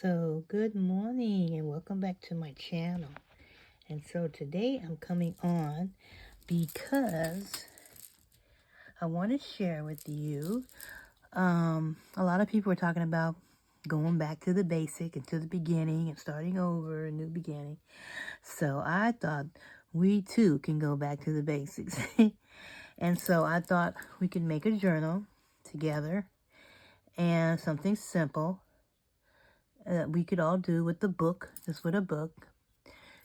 So, good morning and welcome back to my channel. And so today I'm coming on because I want to share with you. A lot of people are talking about going back to the basic and to the beginning and starting over, a new beginning. So I thought we too can go back to the basics. And so I thought we could make a journal together and something simple that we could all do with the book, just with a book.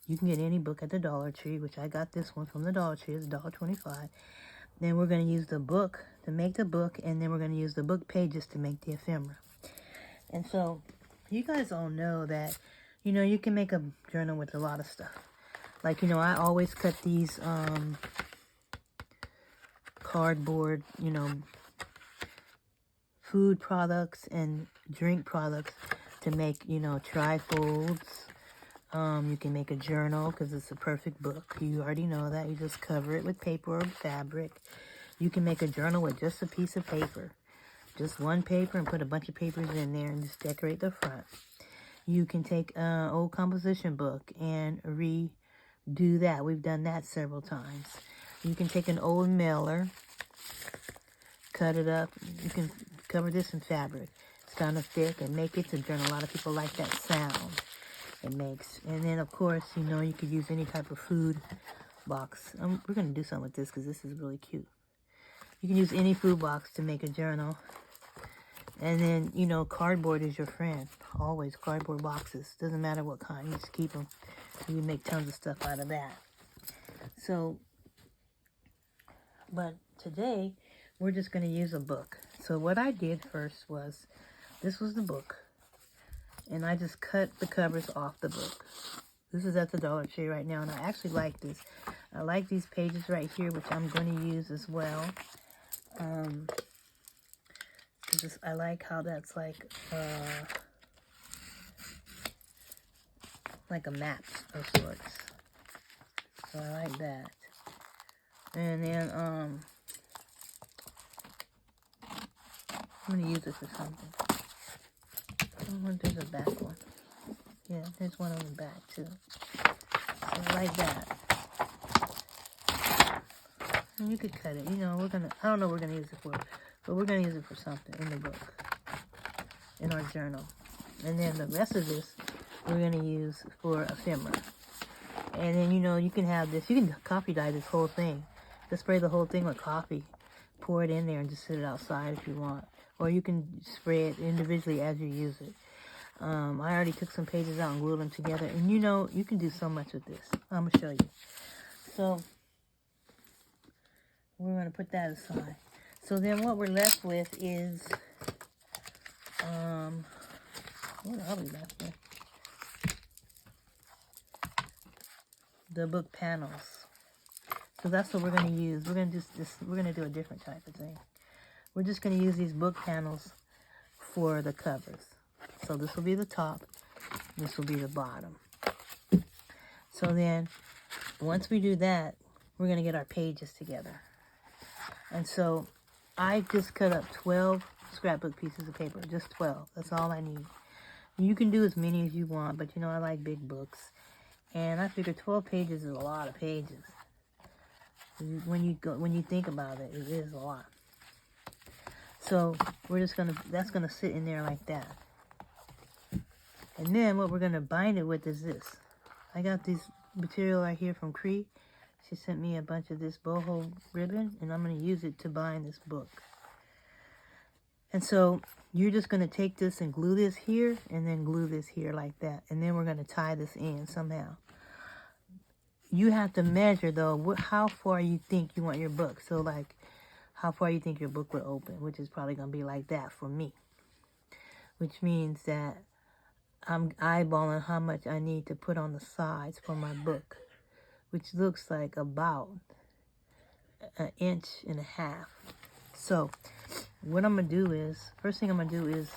You can get any book at the Dollar Tree, which I got this one from the Dollar Tree. It's $1.25. Then we're going to use the book to make the book, and then we're going to use the book pages to make the ephemera. And so you guys all know that, you can make a journal with a lot of stuff. Like, I always cut these cardboard, food products and drink products to make, trifolds. You can make a journal because it's a perfect book. You already know that. You just cover it with paper or fabric. You can make a journal with just a piece of paper. Just one paper and put a bunch of papers in there and just decorate the front. You can take an old composition book and redo that. We've done that several times. You can take an old mailer, cut it up. You can cover this in fabric. It's kind of thick and make it a journal. A lot of people like that sound it makes. And then, of course, you could use any type of food box. We're going to do something with this because this is really cute. You can use any food box to make a journal. And then, cardboard is your friend. Always cardboard boxes. Doesn't matter what kind. You just keep them. You can make tons of stuff out of that. So, but today, we're just going to use a book. So what I did first was, this was the book. And I just cut the covers off the book. This is at the Dollar Tree right now, and I actually like this. I like these pages right here, which I'm going to use as well. I like how that's like a map of sorts. So I like that. And then I'm going to use it for something. I wonder if there's a back one. Yeah, there's one on the back too. So I like that. And you could cut it. I don't know what we're gonna use it for, but we're gonna use it for something in the book, in our journal. And then the rest of this we're gonna use for ephemera. And then you can have this. You can coffee dye this whole thing. Just spray the whole thing with coffee. Pour it in there and just sit it outside if you want. Or you can spray it individually as you use it. I already took some pages out and glued them together. And you can do so much with this. I'm going to show you. So, we're going to put that aside. So then what we're left with is, what are we left with? The book panels. So that's what we're going to use. We're going to we're going to do a different type of thing. We're just going to use these book panels for the covers. So this will be the top. This will be the bottom. So then, once we do that, we're going to get our pages together. And so, I just cut up 12 scrapbook pieces of paper. Just 12. That's all I need. You can do as many as you want, but I like big books. And I figured 12 pages is a lot of pages. When you think about it, it is a lot. So that's gonna sit in there like that. And then what we're gonna bind it with is this. I got this material right here from Cree. She sent me a bunch of this boho ribbon, and I'm gonna use it to bind this book. And so you're just gonna take this and glue this here, and then glue this here like that. And then we're gonna tie this in somehow. You have to measure though how far you think you want your book. So like, how far you think your book will open, which is probably going to be like that for me. Which means that I'm eyeballing how much I need to put on the sides for my book, which looks like about 1.5 inches. So what I'm going to do is, first thing I'm going to do is,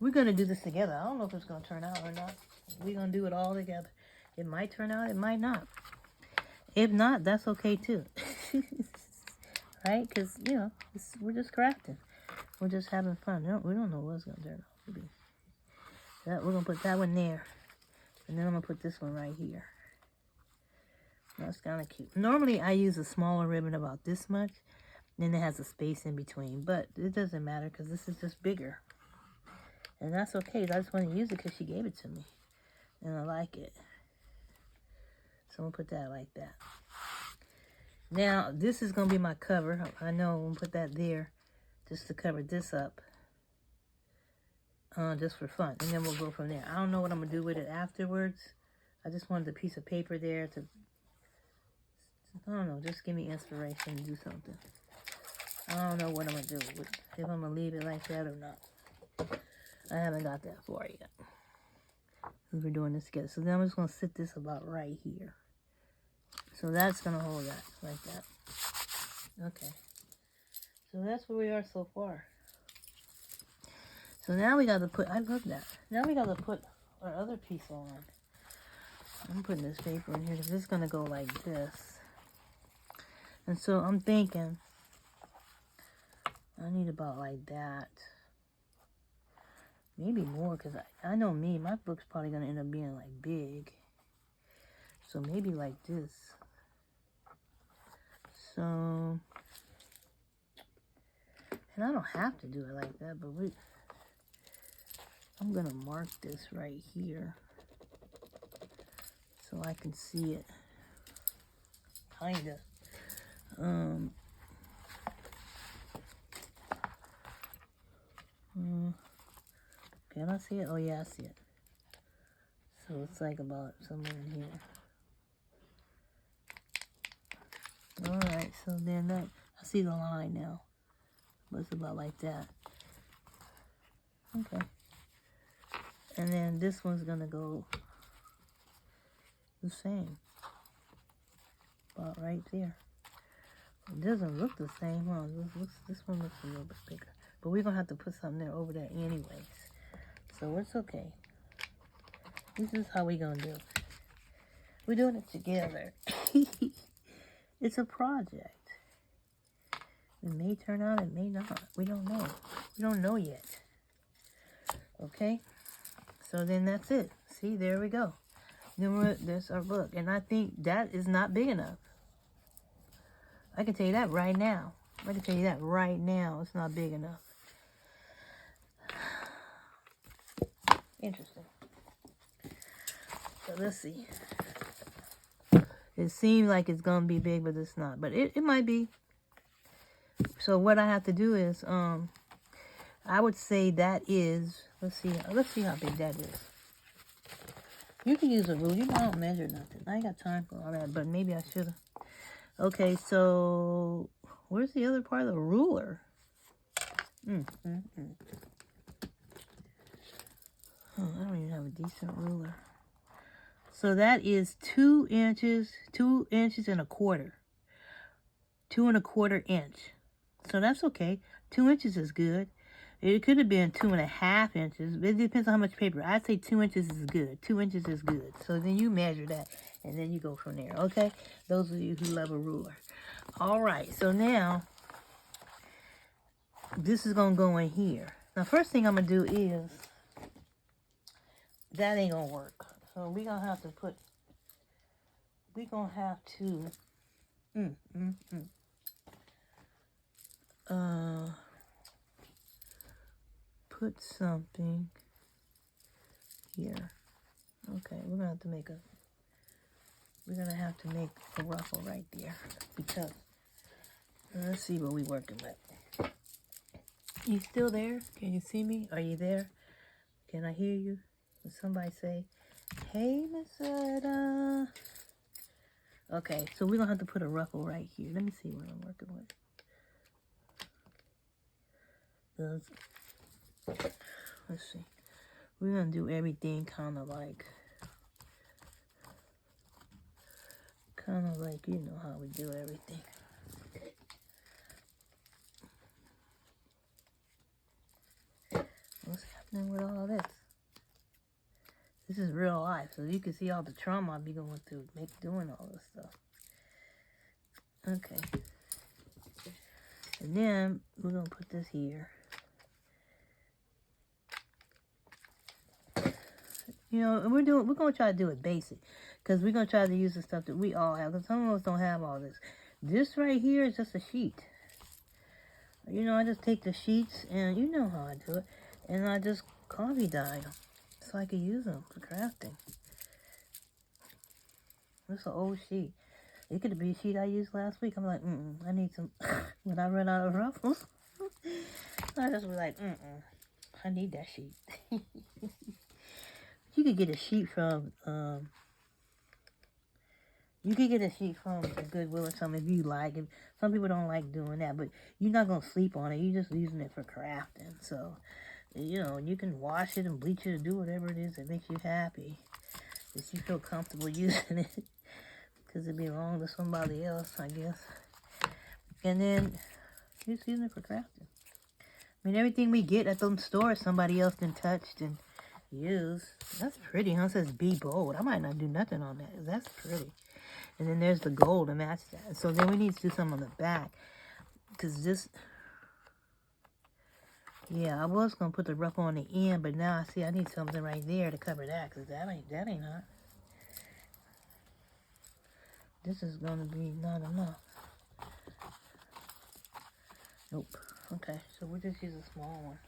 we're going to do this together. I don't know if it's going to turn out or not. We're going to do it all together. It might turn out, it might not. If not, that's okay too. Right? Because, we're just crafting. We're just having fun. We don't know what's going to turn out to be. We're going to put that one there. And then I'm going to put this one right here. That's kind of cute. Normally, I use a smaller ribbon about this much. Then it has a space in between. But it doesn't matter because this is just bigger. And that's okay. I just want to use it because she gave it to me. And I like it. So I'm going to put that like that. Now, this is going to be my cover. I know I'm going to put that there just to cover this up. Just for fun. And then we'll go from there. I don't know what I'm going to do with it afterwards. I just wanted a piece of paper there to, I don't know, just give me inspiration to do something. I don't know what I'm going to do with it, if I'm going to leave it like that or not. I haven't got that far yet. We're doing this together. So then I'm just going to sit this about right here. So that's going to hold that like that. Okay. So that's where we are so far. So now we got to put, I love that. Now we got to put our other piece on. I'm putting this paper in here because it's going to go like this. And so I'm thinking, I need about like that. Maybe more because I know me, my book's probably going to end up being like big. So maybe like this. So, and I don't have to do it like that, but I'm going to mark this right here so I can see it. Kind of. Can I see it? Oh, yeah, I see it. So it's like about somewhere in here. Alright, so then that, I see the line now. But it's about like that. Okay. And then this one's gonna go the same. About right there. It doesn't look the same, huh? This one looks a little bit bigger. But we're gonna have to put something there over there anyways. So it's okay. This is how we're gonna do it. We're doing it together. It's a project. It may turn out, it may not. We don't know. We don't know yet. Okay? So then that's it. See, there we go. Then there's our book. And I think that is not big enough. I can tell you that right now. I can tell you that right now. It's not big enough. Interesting. So let's see. It seems like it's going to be big, but it's not. But it might be. So what I have to do is, I would say that is, let's see how big that is. You can use a ruler. You know, I don't measure nothing. I ain't got time for all that, but maybe I should have. Okay, so where's the other part of the ruler? Oh, I don't even have a decent ruler. So that is 2 inches, 2 inches and a quarter. 2 1/4 inch. So that's okay. 2 inches is good. It could have been 2 1/2 inches. It depends on how much paper. I'd say 2 inches is good. 2 inches is good. So then you measure that, and then you go from there, okay? Those of you who love a ruler. All right, so now, this is going to go in here. Now, first thing I'm going to do is, that ain't going to work. So we're going to have to put, put something here. Okay, we're gonna have to make a ruffle right there because let's see what we're working with. You still there? Can you see me? Are you there? Can I hear you? Can somebody say, hey, Miss Etta? Okay, so we're gonna have to put a ruffle right here. Let me see what I'm working with. Let's see. We're going to do everything kind of like, you know how we do everything. What's happening with all this? This is real life, so you can see all the trauma I'll be going through doing all this stuff. Okay. And then we're going to put this here. You know, and we're going to try to do it basic. Because we're going to try to use the stuff that we all have. Because some of us don't have all this. This right here is just a sheet. You know, I just take the sheets, and you know how I do it. And I just coffee dye them. So I can use them for crafting. This is an old sheet. It could be a sheet I used last week. I'm like, I need some. When I run out of ruffles, I just was like, I need that sheet. You could get a sheet from, the Goodwill or something if you like it. Some people don't like doing that, but you're not going to sleep on it. You're just using it for crafting. So, you know, you can wash it and bleach it and do whatever it is that makes you happy. If you feel comfortable using it. Because it belongs to somebody else, I guess. And then, just using it for crafting. I mean, everything we get at those stores, somebody else done touched and used. That's pretty, huh? It says be bold. I might not do nothing on that. That's pretty. And then there's the gold to match that. So then we need to do something on the back. Because this... Yeah, I was going to put the ruffle on the end, but now I see I need something right there to cover that. Because that ain't hot. This is going to be not enough. Nope. Okay, so we'll just use a small one.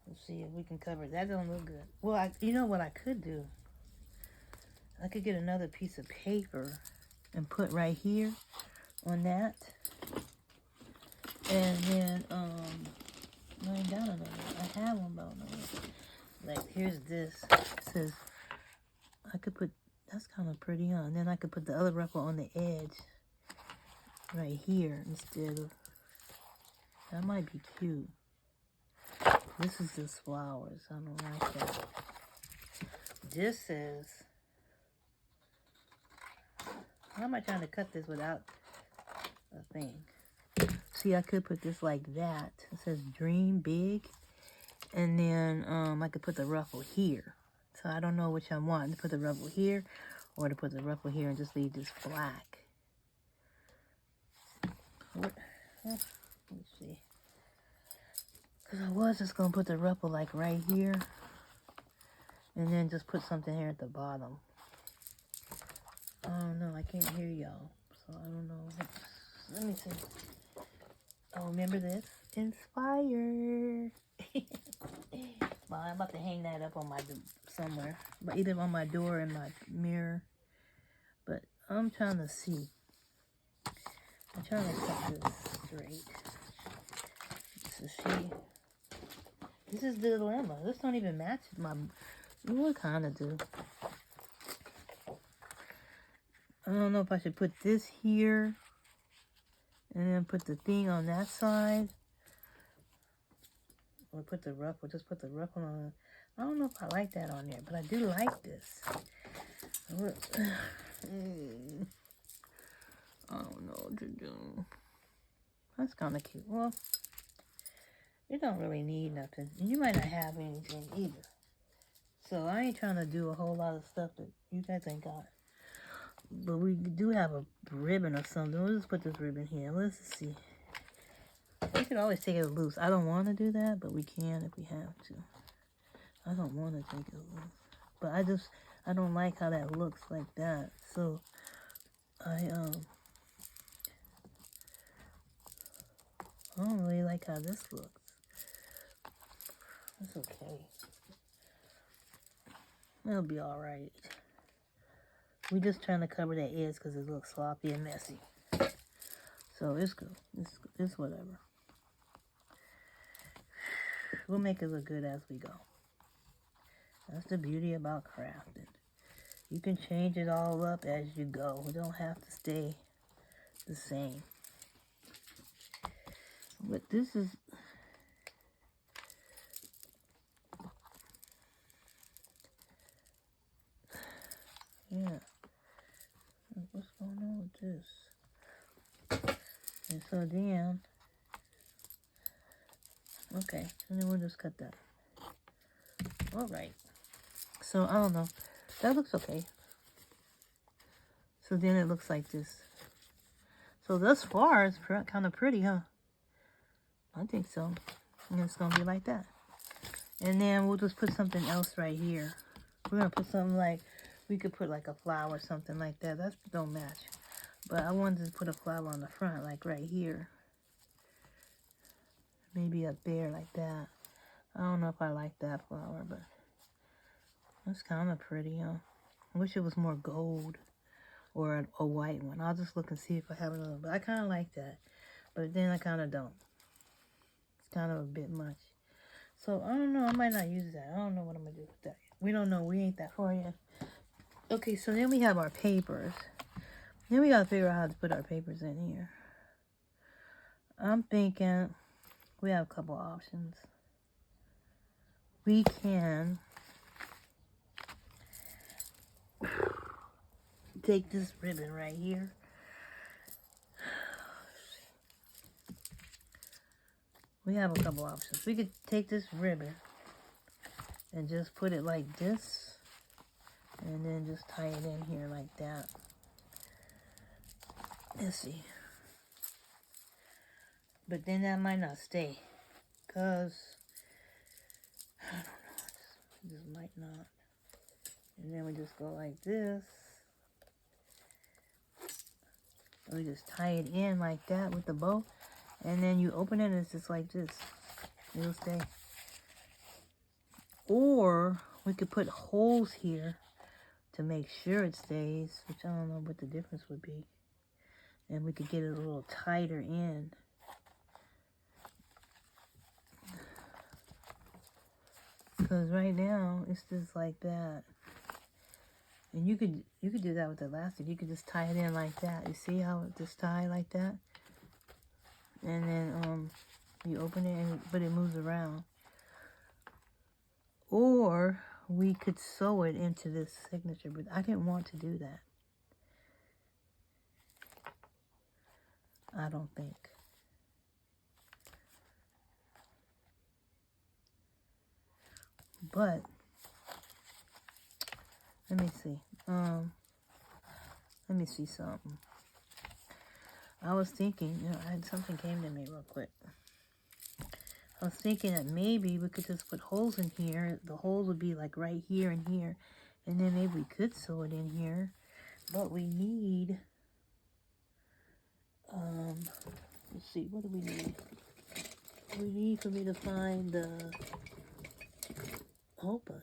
Let's see if we can cover it. That don't look good. Well, you know what I could do? I could get another piece of paper and put right here on that. And then, laying down another. I have one about like, here's this. It says, I could put... That's kind of pretty, huh? And then I could put the other ruffle on the edge right here instead of... That might be cute. This is just flowers. I don't like that. This says... How am I trying to cut this without a thing? See, I could put this like that. It says dream big. And then I could put the ruffle here. So I don't know which I want. To put the ruffle here or to put the ruffle here and just leave this black. Let me see. Because I was just going to put the ruffle like right here. And then just put something here at the bottom. I don't know. I can't hear y'all. So I don't know. Let me see. Oh, remember this? Inspire. Well, I'm about to hang that up on my somewhere, but either on my door or in my mirror. But I'm trying to see. I'm trying to cut this straight. So this is the dilemma. This don't even match my. What kind of do? I don't know if I should put this here and then put the thing on that side. Or put the ruffle, just put the ruffle on. I don't know if I like that on there, but I do like this. I don't know what to do. That's kind of cute. Well, you don't really need nothing. You might not have anything either. So I ain't trying to do a whole lot of stuff that you guys ain't got. But we do have a ribbon or something. We'll just put this ribbon here. Let's see. We could always take it loose. I don't want to do that, but we can if we have to. I don't want to take it loose. But I don't like how that looks like that. So, I don't really like how this looks. It's okay. It'll be alright. We're just trying to cover that edge because it looks sloppy and messy. So it's good. It's whatever. We'll make it look good as we go. That's the beauty about crafting. You can change it all up as you go. We don't have to stay the same. But this is... Yeah. What's going on with this? And so then... Okay, and then we'll just cut that. Alright. So, I don't know. That looks okay. So then it looks like this. So thus far, it's kind of pretty, huh? I think so. And it's going to be like that. And then we'll just put something else right here. We're gonna put something like, we could put like a flower or something like that. That don't match. But I wanted to put a flower on the front, like right here. Maybe up there like that. I don't know if I like that flower, but that's kind of pretty, huh? I wish it was more gold or a white one. I'll just look and see if I have another. But I kind of like that. But then I kind of don't. It's kind of a bit much. So, I don't know. I might not use that. I don't know what I'm going to do with that. We don't know. We ain't that far yet. Okay, so then we have our papers. Then we got to figure out how to put our papers in here. I'm thinking we have a couple options. We can take this ribbon right here. We have a couple options. We could take this ribbon and just put it like this. And then just tie it in here like that. Let's see. But then that might not stay. Because, I don't know. This might not. And then we just go like this. We just tie it in like that with the bow. And then you open it and it's just like this. It'll stay. Or we could put holes here to make sure it stays. Which I don't know what the difference would be. And we could get it a little tighter in. Because right now it's just like that. And you could do that with elastic. You could just tie it in like that. You see how it just tie like that? And then you open it, but it moves around. Or we could sew it into this signature, but I didn't want to do that. I don't think. But let me see. Let me see something. I was thinking, something came to me real quick. I was thinking that maybe we could just put holes in here. The holes would be like right here and here. And then maybe we could sew it in here. But we need, let's see, what do we need? We need for me to find the hole punch.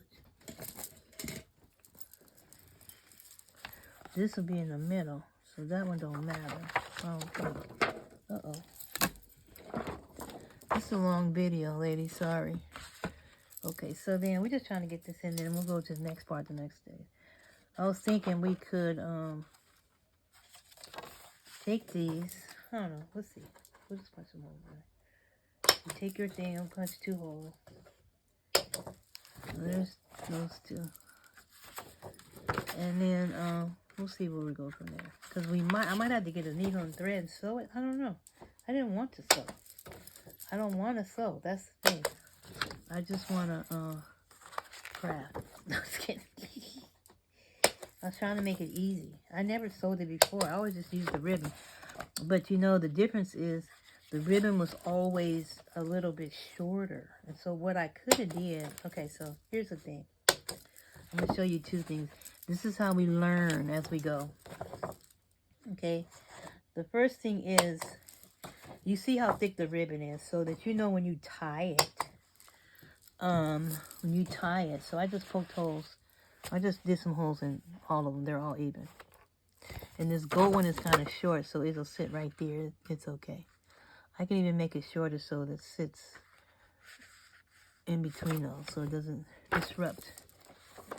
This will be in the middle. So that one don't matter. I don't think. Uh-oh. It's a long video, lady. Sorry. Okay, so then we're just trying to get this in there, and we'll go to the next part the next day. I was thinking we could take these. I don't know. Let's see. We'll just punch some holes in it. You take your thing and punch 2 holes. So there's those 2. And then we'll see where we go from there. Because I might have to get a needle and thread and sew it. I don't know. I didn't want to sew. I don't want to sew. That's the thing. I just want to craft. No, just kidding. I was trying to make it easy. I never sewed it before. I always just used the ribbon. But you know, the difference is the ribbon was always a little bit shorter. And so what I could have did, okay, so here's the thing. I'm going to show you 2 things. This is how we learn as we go. Okay. The first thing is, you see how thick the ribbon is so that you know when you tie it. So I just poked holes. I just did some holes in all of them. They're all even. And this gold one is kind of short, so it'll sit right there. It's okay. I can even make it shorter so that it sits in between those, so it doesn't disrupt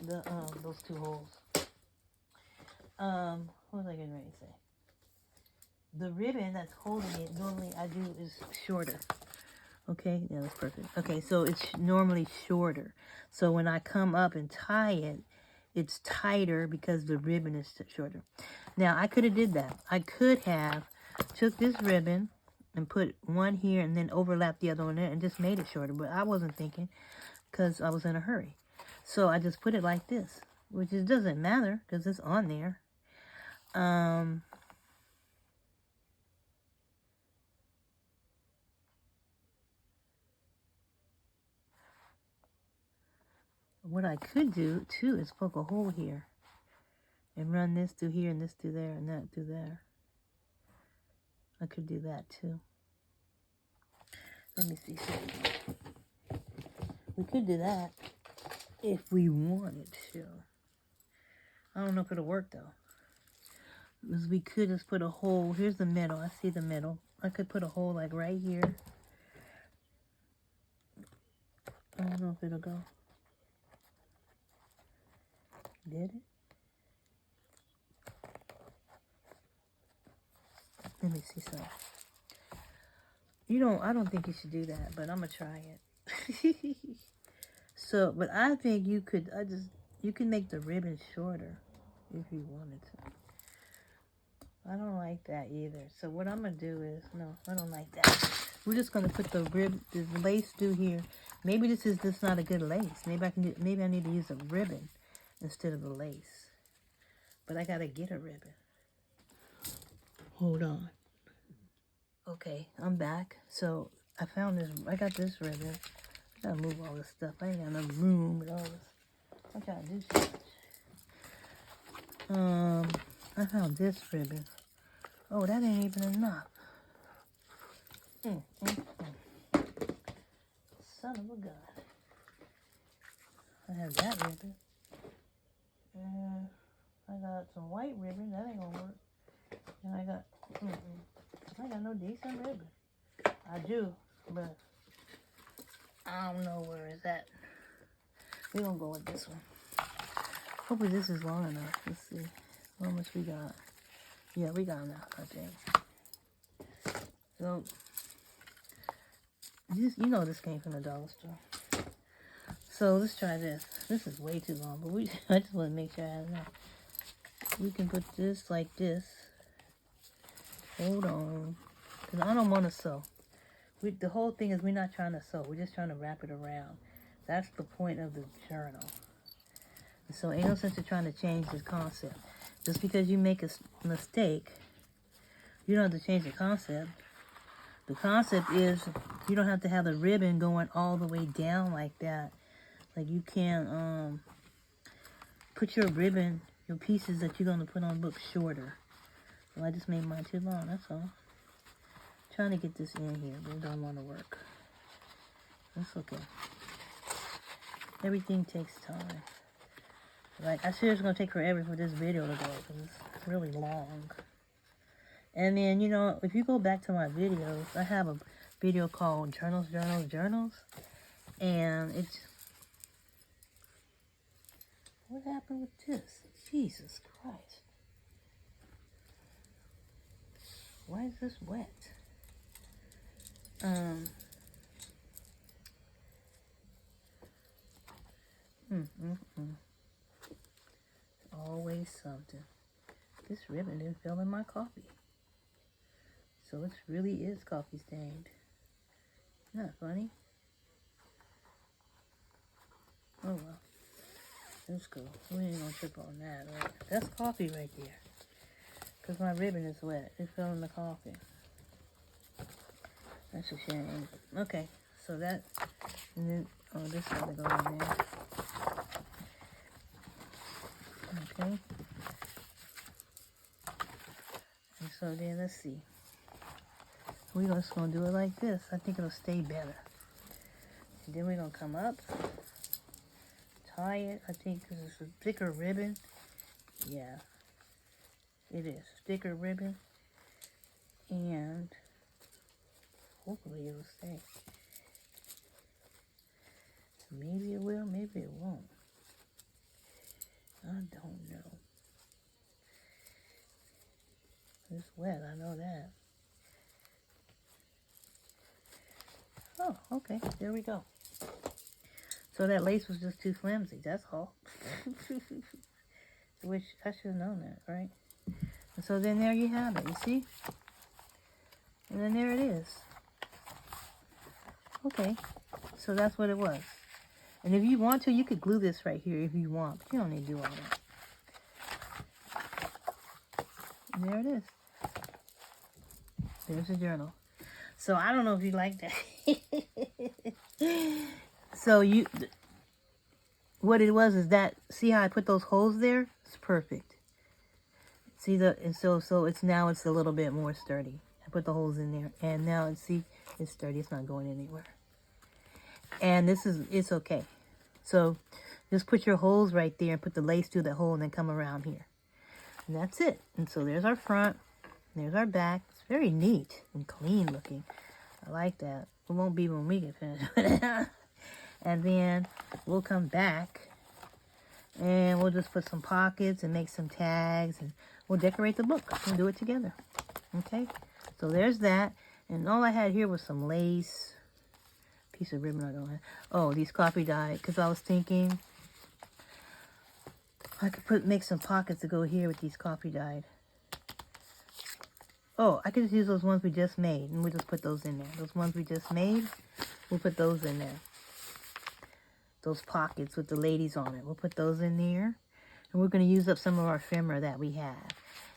the those 2 holes. What was I getting ready to say? The ribbon that's holding it, normally I do is shorter. Okay, yeah, that's perfect. Okay, so it's normally shorter. So when I come up and tie it, it's tighter because the ribbon is shorter. Now, I could have did that. I could have took this ribbon and put one here and then overlap the other one there and just made it shorter. But I wasn't thinking because I was in a hurry. So I just put it like this, which it doesn't matter because it's on there. What I could do, too, is poke a hole here. And run this through here and this through there and that through there. I could do that, too. Let me see something. We could do that if we wanted to. I don't know if it'll work, though. Because we could just put a hole. Here's the middle. I see the middle. I could put a hole like right here. I don't know if it'll go. Did it? Let me see something. I don't think you should do that, but I'm going to try it. So, but I think you could, you can make the ribbon shorter if you wanted to. I don't like that either. So what I'm going to do is, no, I don't like that. We're just going to put the lace through here. Maybe this is just not a good lace. Maybe I need to use a ribbon instead of a lace. But I got to get a ribbon. Hold on. Okay, I'm back. So I found this, I got this ribbon. I gotta move all this stuff. I ain't got enough room with all this. I gotta do something. I found this ribbon. Oh, that ain't even enough. Son of a gun. I have that ribbon. And I got some white ribbon. That ain't gonna work. And I got, I got no decent ribbon. I do, but I don't know where it's at. We're gonna go with this one. Hopefully this is long enough. Let's see how much we got. Yeah, we got enough, I think. So, this, this came from the dollar store. So let's try this. This is way too long, but I just want to make sure I have enough. We can put this like this. Hold on, because I don't want to sew. The whole thing is we're not trying to sew. We're just trying to wrap it around. That's the point of the journal. So ain't no sense in trying to change this concept. Just because you make a mistake, you don't have to change the concept. The concept is you don't have to have the ribbon going all the way down like that. Like you can't put your ribbon, your pieces that you're going to put on the book shorter. Well, I just made mine too long, that's all. Trying to get this in here, but it don't want to work. That's okay. Everything takes time. Like, I sure it's going to take forever for this video to go, because it's really long. And then, if you go back to my videos, I have a video called Journals. And it's... What happened with this? Jesus Christ. Why is this wet? Always something. This ribbon didn't fill in my coffee. So it really is coffee stained. Isn't that funny? Oh well. Let's go. We ain't gonna trip on that, right? That's coffee right there. Because my ribbon is wet. It fell in the coffee. That's a shame. Okay, so that, and then, this has to go in there. Okay. And so then, let's see. We're just going to do it like this. I think it'll stay better. And then we're going to come up, tie it. I think because it's a thicker ribbon. Yeah, it is. Thicker ribbon. And hopefully it'll stay. Maybe it will, maybe it won't. I don't know. It's wet, I know that. Oh, okay, there we go. So that lace was just too flimsy, that's all. Which, I should have known that, right? And so then there you have it, you see? And then there it is. Okay, so that's what it was. And if you want to, you could glue this right here if you want, but you don't need to do all that. And there it is. There's the journal. So I don't know if you like that. So what it was is that, see how I put those holes there? It's perfect. See and so it's now it's a little bit more sturdy. I put the holes in there, and now see, it's sturdy. It's not going anywhere. And it's okay. So just put your holes right there and put the lace through that hole and then come around here. And that's it. And so there's our front. There's our back. It's very neat and clean looking. I like that. It won't be when we get finished. And then we'll come back and we'll just put some pockets and make some tags, and we'll decorate the book and do it together. Okay? So there's that. And all I had here was some lace. Piece of ribbon I don't have. Oh, these coffee dyed, because I was thinking I could make some pockets to go here with these coffee dyed. Oh, I could just use those ones we just made, and we'll just put those in there. Those ones we just made, we'll put those in there. Those pockets with the ladies on it, we'll put those in there. And we're going to use up some of our ephemera that we have.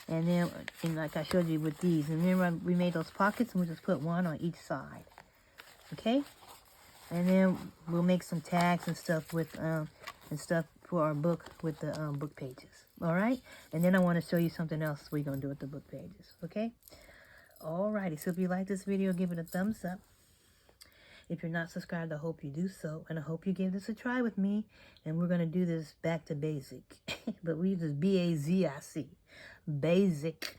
And then, and like I showed you with these, and remember we made those pockets, and we'll just put one on each side. Okay? And then we'll make some tags and stuff with and stuff for our book with the book pages. All right? And then I want to show you something else we're going to do with the book pages. Okay? All righty. So if you like this video, give it a thumbs up. If you're not subscribed, I hope you do so. And I hope you give this a try with me. And we're going to do this back to basic. But we use this B-A-Z-I-C. Basic.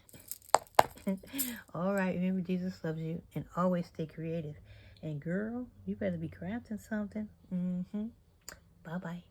All right. Remember, Jesus loves you. And always stay creative. And girl, you better be crafting something. Bye-bye.